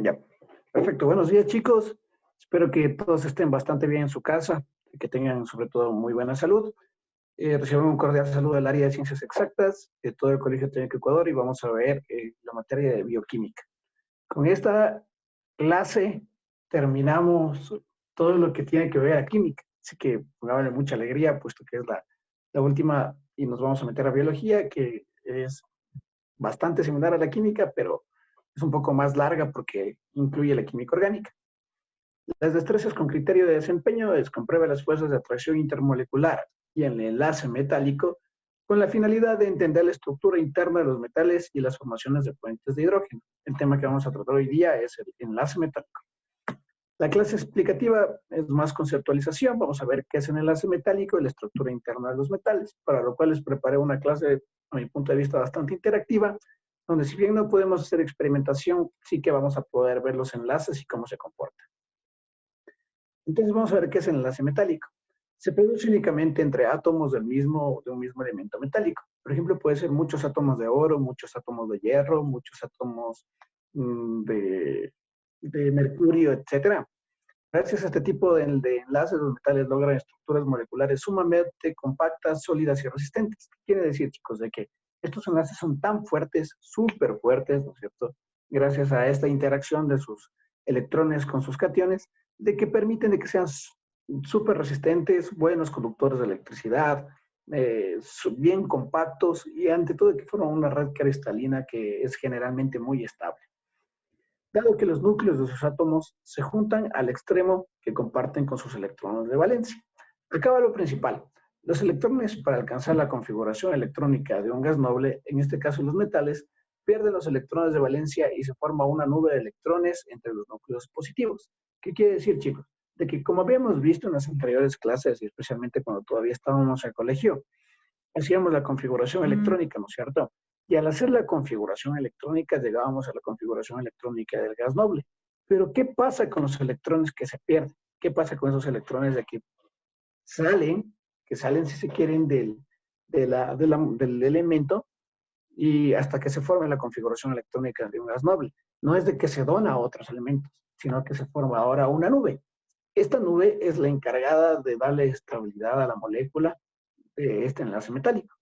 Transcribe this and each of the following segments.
Ya. Perfecto. Buenos días, chicos. Espero que todos estén bastante bien en su casa y que tengan sobre todo muy buena salud. Reciban un cordial saludo del área de Ciencias Exactas de todo el Colegio Técnico Ecuador y vamos a ver la materia de bioquímica. Con esta clase terminamos todo lo que tiene que ver a química. Así que me vale mucha alegría, puesto que es la última y nos vamos a meter a biología, que es bastante similar a la química, pero es un poco más larga porque incluye la química orgánica. Las destrezas con criterio de desempeño es comprueba las fuerzas de atracción intermolecular y el enlace metálico con la finalidad de entender la estructura interna de los metales y las formaciones de puentes de hidrógeno. El tema que vamos a tratar hoy día es el enlace metálico. La clase explicativa es más conceptualización. Vamos a ver qué es el enlace metálico y la estructura interna de los metales, para lo cual les preparé una clase, a mi punto de vista, bastante interactiva, donde si bien no podemos hacer experimentación, sí que vamos a poder ver los enlaces y cómo se comportan. Entonces vamos a ver qué es el enlace metálico. Se produce únicamente entre átomos de un mismo elemento metálico. Por ejemplo, puede ser muchos átomos de oro, muchos átomos de hierro, muchos átomos de mercurio, etc. Gracias a este tipo de enlaces, los metales logran estructuras moleculares sumamente compactas, sólidas y resistentes. ¿Qué quiere decir, chicos? De que estos enlaces son tan fuertes, súper fuertes, ¿no es cierto? Gracias a esta interacción de sus electrones con sus cationes, de que permiten de que sean súper resistentes, buenos conductores de electricidad, bien compactos y ante todo que forman una red cristalina que es generalmente muy estable. Dado que los núcleos de sus átomos se juntan al extremo que comparten con sus electrones de valencia. Acaba lo principal. Los electrones, para alcanzar la configuración electrónica de un gas noble, en este caso los metales, pierden los electrones de valencia y se forma una nube de electrones entre los núcleos positivos. ¿Qué quiere decir, chicos? De que como habíamos visto en las anteriores clases, y especialmente cuando todavía estábamos en el colegio, hacíamos la configuración electrónica, ¿no es cierto? Y al hacer la configuración electrónica llegábamos a la configuración electrónica del gas noble. Pero ¿qué pasa con los electrones que se pierden? ¿Qué pasa con esos electrones de que salen si se quieren del elemento y hasta que se forme la configuración electrónica de un gas noble? No es de que se dona a otros elementos, sino que se forma ahora una nube. Esta nube es la encargada de darle estabilidad a la molécula de este enlace metálico.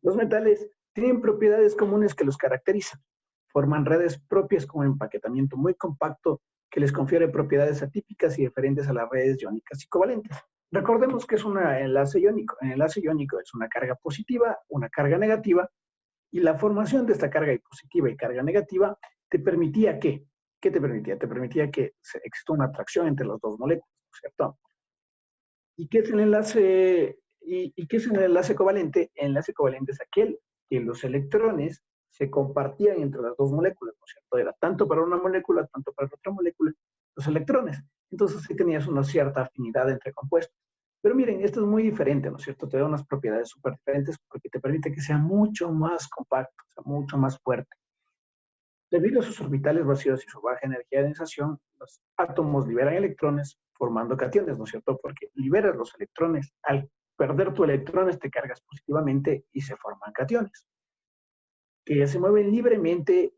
Los metales tienen propiedades comunes que los caracterizan. Forman redes propias con un empaquetamiento muy compacto que les confiere propiedades atípicas y diferentes a las redes iónicas y covalentes. Recordemos que es un enlace iónico. El enlace iónico es una carga positiva, una carga negativa, y la formación de esta carga positiva y carga negativa te permitía ¿qué? ¿Qué te permitía? Te permitía que exista una atracción entre las dos moléculas, ¿cierto? ¿Y qué es el enlace? ¿Y qué es el enlace covalente? El enlace covalente es aquel que los electrones se compartían entre las dos moléculas, ¿no es cierto? Era tanto para una molécula, tanto para otra molécula, los electrones. Entonces sí tenías una cierta afinidad entre compuestos. Pero miren, esto es muy diferente, ¿no es cierto? Te da unas propiedades súper diferentes porque te permite que sea mucho más compacto, o sea, mucho más fuerte. Debido a sus orbitales vacíos y su baja energía de ionizzación, los átomos liberan electrones formando cationes, ¿no es cierto? Porque liberas los electrones. Al perder tus electrones te cargas positivamente y se forman cationes, que se mueven libremente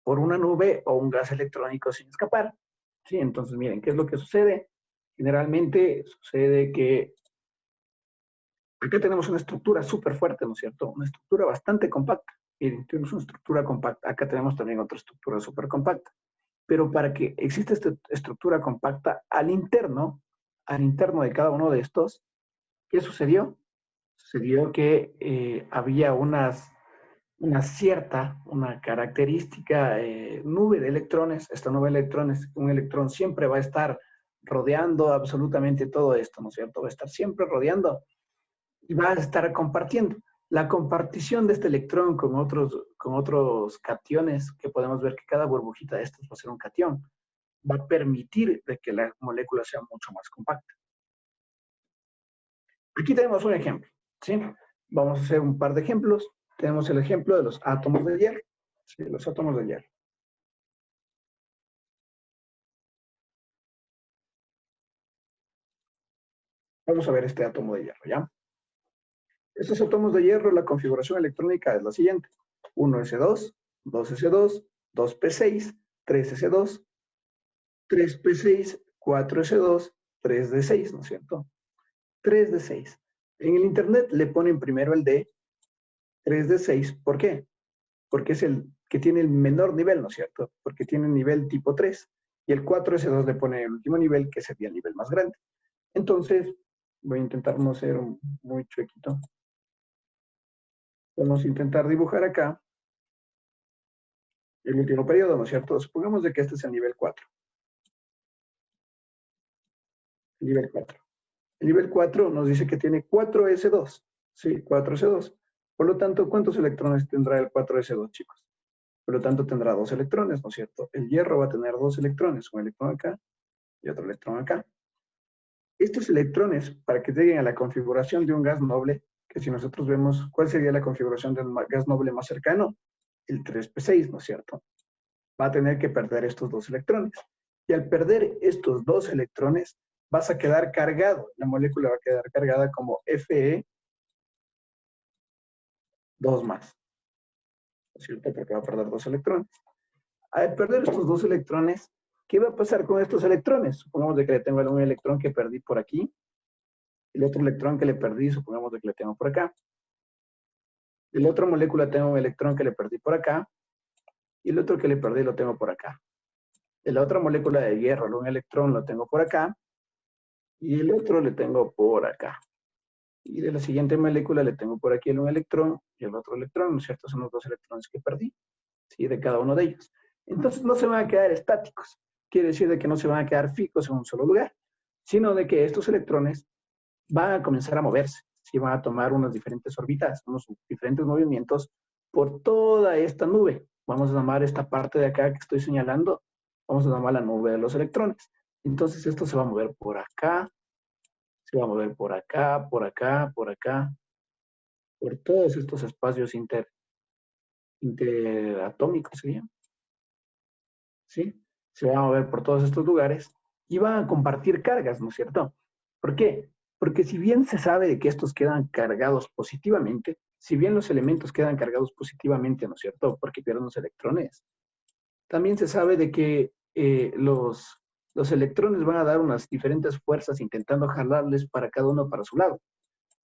por una nube o un gas electrónico sin escapar. ¿Sí? Entonces, miren, ¿qué es lo que sucede? Generalmente sucede que acá tenemos una estructura súper fuerte, ¿no es cierto? Una estructura bastante compacta. Miren, tenemos una estructura compacta. Acá tenemos también otra estructura súper compacta. Pero para que exista esta estructura compacta al interno de cada uno de estos, ¿qué sucedió? Sucedió que había una característica nube de electrones. Esta nube de electrones, un electrón siempre va a estar rodeando absolutamente todo esto, ¿no es cierto? Va a estar siempre rodeando y va a estar compartiendo. La compartición de este electrón con otros cationes, que podemos ver que cada burbujita de estos va a ser un catión, va a permitir de que la molécula sea mucho más compacta. Aquí tenemos un ejemplo, ¿sí? Vamos a hacer un par de ejemplos. Tenemos el ejemplo de los átomos de hierro, ¿sí? Los átomos de hierro. Vamos a ver este átomo de hierro, ¿ya? Estos átomos de hierro, la configuración electrónica es la siguiente. 1s2, 2s2, 2p6, 3s2, 3p6, 4s2, 3d6, ¿no es cierto? 3d6. En el internet le ponen primero el D, 3d6. ¿Por qué? Porque es el que tiene el menor nivel, ¿no es cierto? Porque tiene nivel tipo 3. Y el 4s2 le pone el último nivel, que sería el nivel más grande. Entonces, voy a intentar no ser muy chuequito. Vamos a intentar dibujar acá el último periodo, ¿no es cierto? Supongamos de que este es el nivel 4. El nivel 4. El nivel 4 nos dice que tiene 4s2. Sí, 4s2. Por lo tanto, ¿cuántos electrones tendrá el 4s2, chicos? Por lo tanto, tendrá 2 electrones, ¿no es cierto? El hierro va a tener 2 electrones, un electrón acá y otro electrón acá. Estos electrones, para que lleguen a la configuración de un gas noble, que si nosotros vemos cuál sería la configuración del gas noble más cercano, el 3p6, ¿no es cierto? Va a tener que perder estos 2 electrones. Y al perder estos 2 electrones, vas a quedar cargado. La molécula va a quedar cargada como Fe2+. ¿No es cierto? Porque va a perder 2 electrones. Al perder estos 2 electrones, ¿qué va a pasar con estos electrones? Supongamos de que le tengo un electrón que perdí por aquí. El otro electrón que le perdí, supongamos de que le tengo por acá. De la otra molécula tengo un electrón que le perdí por acá. Y el otro que le perdí lo tengo por acá. De la otra molécula de hierro, un electrón lo tengo por acá. Y el otro le tengo por acá. Y de la siguiente molécula le tengo por aquí un electrón y el otro electrón, ¿no es cierto? Son los 2 electrones que perdí, ¿sí? De cada uno de ellos. Entonces no se van a quedar estáticos. Quiere decir de que no se van a quedar fijos en un solo lugar, sino de que estos electrones van a comenzar a moverse, ¿sí? Van a tomar unas diferentes órbitas, unos diferentes movimientos por toda esta nube. Vamos a llamar esta parte de acá que estoy señalando, vamos a llamar la nube de los electrones. Entonces esto se va a mover por acá, se va a mover por acá, por acá, por acá, por todos estos espacios interatómicos, ¿sí? Se van a mover por todos estos lugares y van a compartir cargas, ¿no es cierto? ¿Por qué? Porque si bien se sabe de que estos quedan cargados positivamente, si bien los elementos quedan cargados positivamente, ¿no es cierto? Porque pierden los electrones, también se sabe de que los electrones van a dar unas diferentes fuerzas intentando jalarles para cada uno para su lado.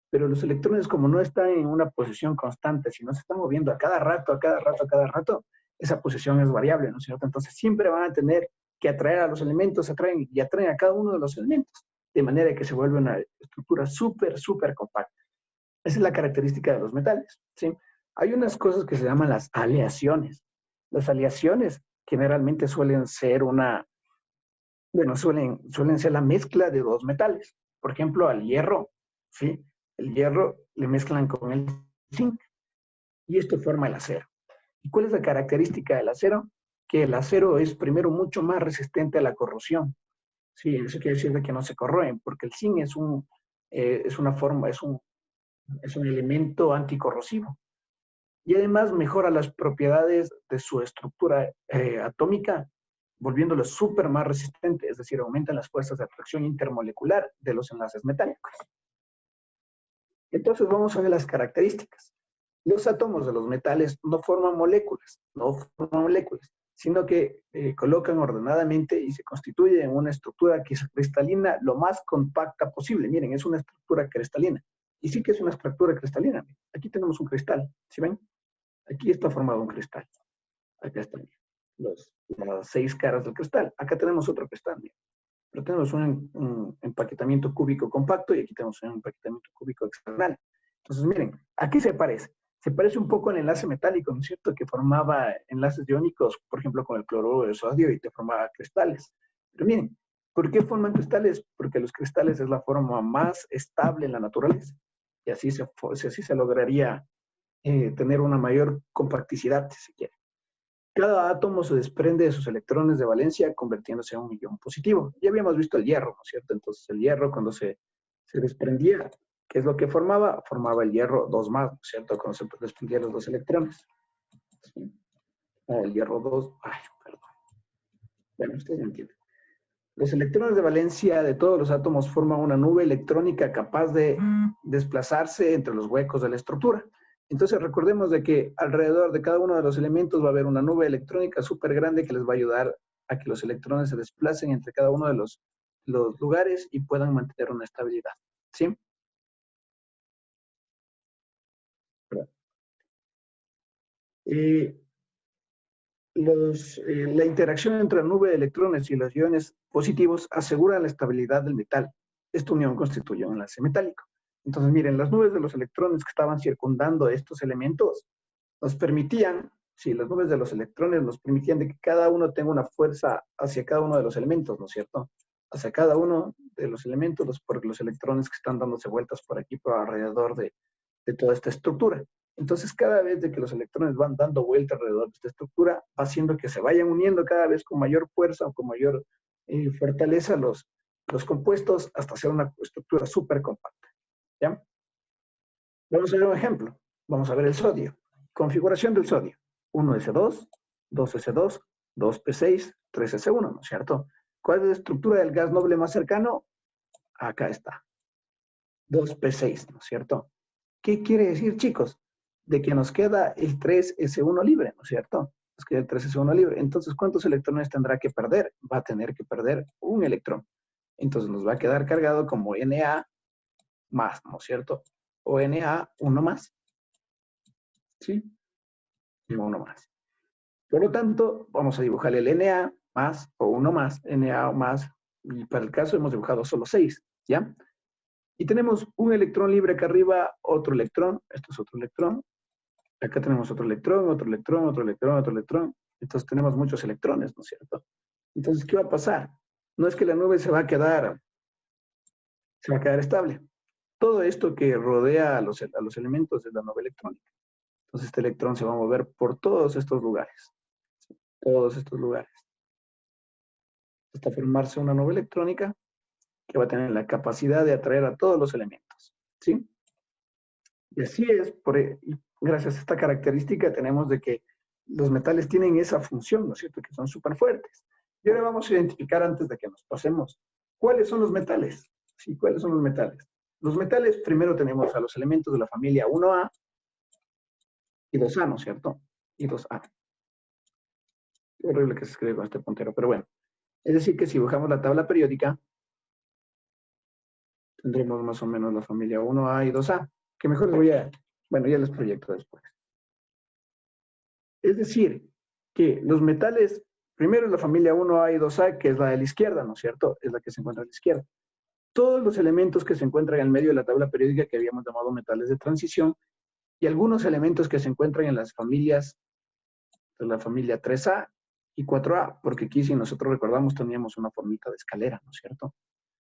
Pero los electrones, como no están en una posición constante, sino se están moviendo a cada rato, a cada rato, a cada rato, esa posición es variable, ¿no es cierto? Entonces siempre van a tener que atraer a los elementos, atraen a cada uno de los elementos, de manera que se vuelve una estructura súper, súper compacta. Esa es la característica de los metales, ¿sí? Hay unas cosas que se llaman las aleaciones. Las aleaciones generalmente suelen ser suelen ser la mezcla de 2 metales. Por ejemplo, al hierro, ¿sí? El hierro le mezclan con el zinc y esto forma el acero. ¿Y cuál es la característica del acero? Que el acero es primero mucho más resistente a la corrosión. Sí, eso quiere decir que no se corroen, porque el zinc es un elemento anticorrosivo. Y además mejora las propiedades de su estructura atómica, volviéndolo súper más resistente, es decir, aumentan las fuerzas de atracción intermolecular de los enlaces metálicos. Entonces vamos a ver las características. Los átomos de los metales no forman moléculas, sino que colocan ordenadamente y se constituyen en una estructura que es cristalina lo más compacta posible. Miren, es una estructura cristalina. Y sí que es una estructura cristalina. Aquí tenemos un cristal, ¿sí ven? Aquí está formado un cristal. Acá están las 6 caras del cristal. Acá tenemos otro cristal, miren. Pero tenemos un empaquetamiento cúbico compacto y aquí tenemos un empaquetamiento cúbico hexagonal. Entonces, miren, aquí se parece. Se parece un poco al enlace metálico, ¿no es cierto? Que formaba enlaces iónicos, por ejemplo, con el cloruro de sodio y te formaba cristales. Pero miren, ¿por qué forman cristales? Porque los cristales es la forma más estable en la naturaleza. Y así se lograría tener una mayor compacticidad, si se quiere. Cada átomo se desprende de sus electrones de valencia convirtiéndose en un ion positivo. Ya habíamos visto el hierro, ¿no es cierto? Entonces el hierro cuando se desprendía, ¿qué es lo que formaba? Formaba el hierro 2+, ¿no es cierto? Cuando se desprendían los 2 electrones. ¿Sí? El hierro 2, ay, perdón. Bueno, ustedes me entienden. Los electrones de valencia de todos los átomos forman una nube electrónica capaz de desplazarse entre los huecos de la estructura. Entonces recordemos de que alrededor de cada uno de los elementos va a haber una nube electrónica súper grande que les va a ayudar a que los electrones se desplacen entre cada uno de los lugares y puedan mantener una estabilidad. ¿Sí? Eh, la interacción entre la nube de electrones y los iones positivos asegura la estabilidad del metal. Esta unión constituye un enlace metálico. Entonces, miren, las nubes de los electrones que estaban circundando estos elementos nos permitían, sí, las nubes de los electrones nos permitían de que cada uno tenga una fuerza hacia cada uno de los elementos, ¿no es cierto? Hacia cada uno de los elementos, por los electrones que están dándose vueltas por aquí, por alrededor de toda esta estructura. Entonces, cada vez de que los electrones van dando vuelta alrededor de esta estructura, va haciendo que se vayan uniendo cada vez con mayor fuerza o con mayor fortaleza los compuestos hasta hacer una estructura súper compacta. ¿Ya? Vamos a ver un ejemplo. Vamos a ver el sodio. Configuración del sodio. 1s2, 2s2, 2p6, 3s1, ¿no es cierto? ¿Cuál es la estructura del gas noble más cercano? Acá está. 2p6, ¿no es cierto? ¿Qué quiere decir, chicos? De que nos queda el 3s1 libre, ¿no es cierto? Nos queda el 3s1 libre. Entonces, ¿cuántos electrones tendrá que perder? Va a tener que perder un electrón. Entonces, nos va a quedar cargado como Na más, ¿no es cierto? O Na, uno más. ¿Sí? Y uno más. Por lo tanto, vamos a dibujar el Na más o uno más, Na más, y para el caso hemos dibujado solo 6, ¿ya? Y tenemos un electrón libre acá arriba, otro electrón, esto es otro electrón, acá tenemos otro electrón, otro electrón, otro electrón, otro electrón, entonces tenemos muchos electrones, ¿no es cierto? Entonces, ¿qué va a pasar? No es que la nube se va a quedar estable. Todo esto que rodea a los elementos es la nube electrónica. Entonces, este electrón se va a mover por todos estos lugares, ¿sí? Todos estos lugares, hasta formarse una nube electrónica que va a tener la capacidad de atraer a todos los elementos, ¿sí? Y así es, y gracias a esta característica tenemos de que los metales tienen esa función, ¿no es cierto? Que son súper fuertes. Y ahora vamos a identificar, antes de que nos pasemos, ¿cuáles son los metales? ¿Sí? ¿Cuáles son los metales? Los metales, primero tenemos a los elementos de la familia 1A y 2A, ¿no es cierto? Y 2A. Qué horrible que se escribe con este puntero, pero bueno. Es decir, que si dibujamos la tabla periódica, tendremos más o menos la familia 1A y 2A, que mejor les voy a, bueno, ya les proyecto después. Es decir, que los metales, primero la familia 1A y 2A, que es la de la izquierda, ¿no es cierto? Es la que se encuentra a la izquierda. Todos los elementos que se encuentran en el medio de la tabla periódica que habíamos llamado metales de transición y algunos elementos que se encuentran en las familias, de la familia 3A y 4A, porque aquí, si nosotros recordamos, teníamos una formita de escalera, ¿no es cierto?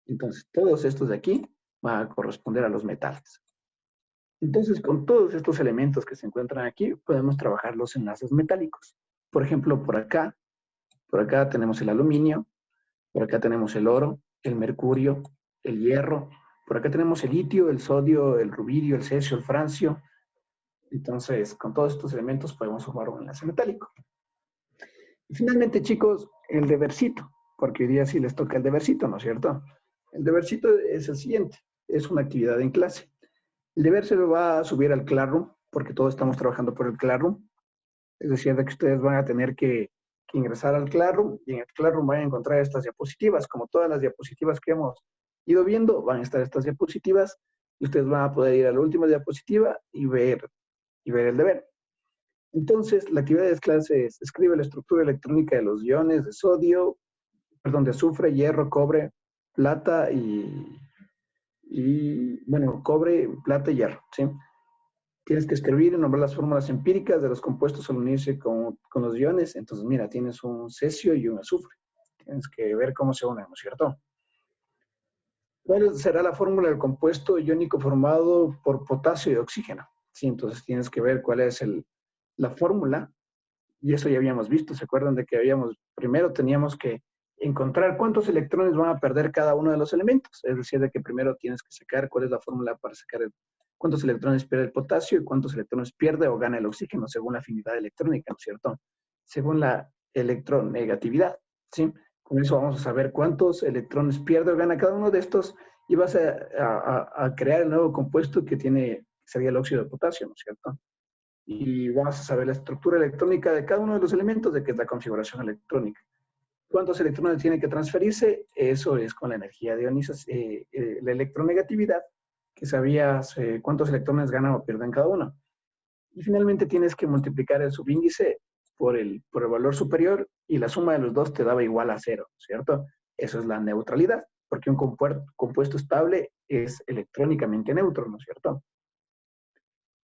Entonces, todos estos de aquí van a corresponder a los metales. Entonces, con todos estos elementos que se encuentran aquí, podemos trabajar los enlaces metálicos. Por ejemplo, por acá tenemos el aluminio, por acá tenemos el oro, el mercurio, el hierro, por acá tenemos el litio, el sodio, el rubidio, el cesio, el francio. Entonces, con todos estos elementos podemos formar un enlace metálico. Y finalmente, chicos, el debercito, porque hoy día sí les toca el debercito, ¿no es cierto? El debercito es el siguiente, es una actividad en clase. El deber se lo va a subir al Classroom, porque todos estamos trabajando por el Classroom. Es decir, de que ustedes van a tener que ingresar al Classroom y en el Classroom van a encontrar estas diapositivas. Como todas las diapositivas que hemos ido viendo, van a estar estas diapositivas y ustedes van a poder ir a la última diapositiva y ver el deber. Entonces, la actividad de clase es: escribe la estructura electrónica de los iones de sodio, perdón, de azufre, hierro, cobre, plata bueno, cobre, plata y hierro, ¿sí? Tienes que escribir y nombrar las fórmulas empíricas de los compuestos al unirse con los iones. Entonces, mira, tienes un cesio y un azufre. Tienes que ver cómo se unen, ¿no es cierto? ¿Cuál será la fórmula del compuesto iónico formado por potasio y oxígeno? Sí, entonces tienes que ver cuál es la fórmula, y eso ya habíamos visto. ¿Se acuerdan de que primero teníamos que encontrar cuántos electrones van a perder cada uno de los elementos? Es decir, de que primero tienes que sacar cuál es la fórmula para sacar cuántos electrones pierde el potasio y cuántos electrones pierde o gana el oxígeno, según la afinidad electrónica, ¿no es cierto? Según la electronegatividad, ¿sí? Con eso vamos a saber cuántos electrones pierde o gana cada uno de estos y vas a crear el nuevo compuesto que sería el óxido de potasio, ¿no es cierto? Y vamos a saber la estructura electrónica de cada uno de los elementos, de que es la configuración electrónica. ¿Cuántos electrones tienen que transferirse? Eso es con la energía de ionización, la electronegatividad, que sabías cuántos electrones ganan o pierden cada uno. Y finalmente tienes que multiplicar el subíndice por el valor superior y la suma de los dos te daba igual a cero, ¿cierto? Eso es la neutralidad, porque un compuesto estable es electrónicamente neutro, ¿no es cierto?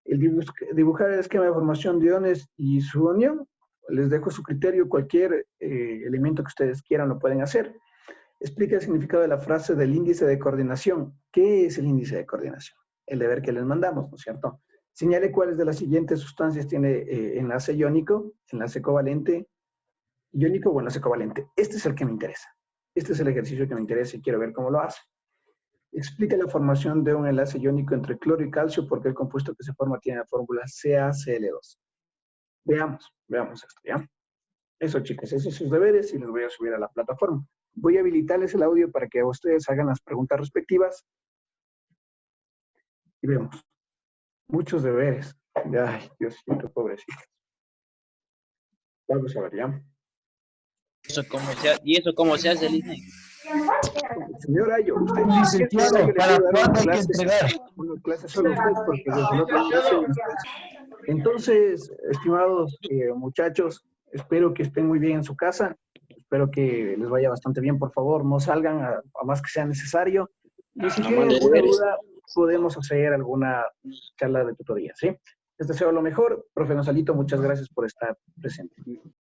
Dibujar el esquema de formación de iones y su unión, les dejo a su criterio, cualquier elemento que ustedes quieran lo pueden hacer. Explica el significado de la frase del índice de coordinación. ¿Qué es el índice de coordinación? El deber que les mandamos, ¿no es cierto? Señale cuáles de las siguientes sustancias tiene enlace iónico, enlace covalente, iónico o enlace covalente. Este es el que me interesa. Este es el ejercicio que me interesa y quiero ver cómo lo hace. Explica la formación de un enlace iónico entre cloro y calcio porque el compuesto que se forma tiene la fórmula CaCl2. Veamos esto, ¿ya? Eso, chicos, esos son sus deberes y los voy a subir a la plataforma. Voy a habilitarles el audio para que ustedes hagan las preguntas respectivas. Y vemos. Muchos deberes. Ay, Diosito, pobrecito. Vamos a ver, ¿ya? ¿Y eso cómo se hace, Lisney? Señor Ayo, usted licenciado, ¿para cuándo hay que entregar? Una clase solo usted, porque desde la otra clase... Entonces, estimados muchachos, espero que estén muy bien en su casa. Espero que les vaya bastante bien. Por favor, no salgan a más que sea necesario. Y si tienen alguna duda, podemos hacer alguna charla de tutoría, ¿sí? Les deseo lo mejor. Profe Gonzalito, muchas gracias por estar presente.